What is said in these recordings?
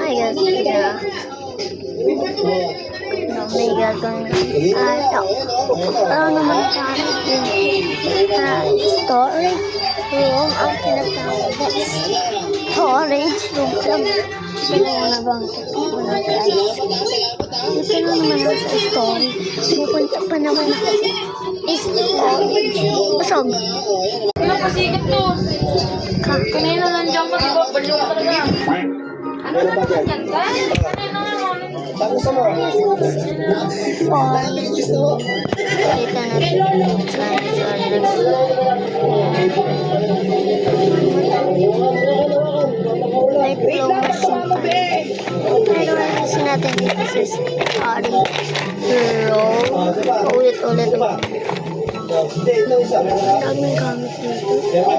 Ay, guys, na. May gagawin ata. Naman parang storage room ang tinatawag. Storage room lang. Pinuna bang unang guys. Gusto na naman ako sa story. Pupunta pa naman ako sa storage. Usog. Wala pasikat to. Kanina nandiyan ka, diba? Baliw ka talaga. Ano na naman yan, guys? Kanina naman. Tapos mo. Kita natin may flow machine pa. Pero kasi natin dito sa starting row. Ulit-ulit. Daming gamit dito. Ito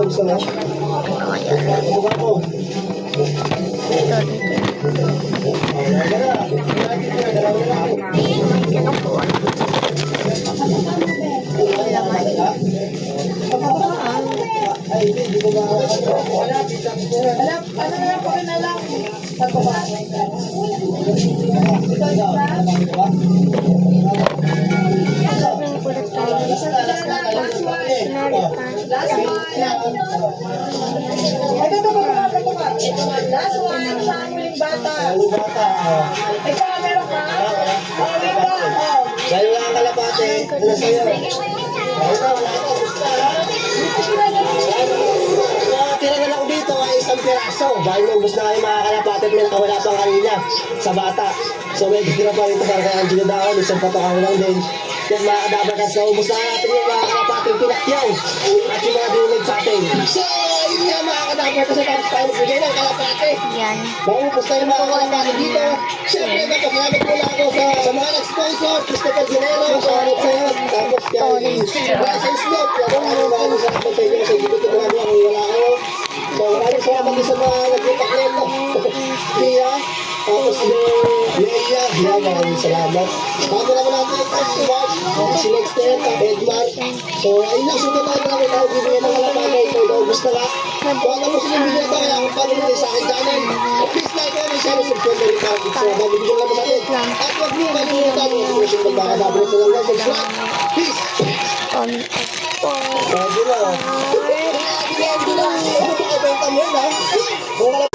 dito. May kinukuha. Dahil lang ang kalapate, ano sa'yo? Tira na ako dito ay isang piraso. Dahil naubos na kayo mga kalapate at may nakawala pang kanina sa bata. So may tira pa rito para kay Angelo Daon, isang patakaw lang din. Kaya mga kadabatas na ubos na natin yung mga kalapate pinakyaw at yung mga dinag sa atin. So yun nga mga kadabatas sa tapos tayo magbigay ng kalapate. Yan. Maubos na yung mga kalapate dito. Siyempre, nagpapalamat mula ako sa mga nag-sponsor, Christopher Ginero, Sarot Sayot, tapos kay Bryson Slot. Maraming salamat sa inyo kasi dito tumulong ako, wala ako. So, maraming salamat din sa mga nagpapakilala. Pia, tapos Leia, maraming salamat. Bago naman natin si Mark, si Nexter, Edmar. So, ayun lang, sunod tayo namin tayo bibigyan ng kalapagay. Ito, naubos na nga. Kung ano mo sila bigyan tayo, kaya kung paano nila sa akin channel. Please like and share and subscribe na rin natin. So, babibigyan lang natin. At huwag niyo kalimutan yung information ng mga dabro sa lang. Subscribe. Peace! On export. Sabi na. Hindi na. Ano ba ibenta mo yun, ha?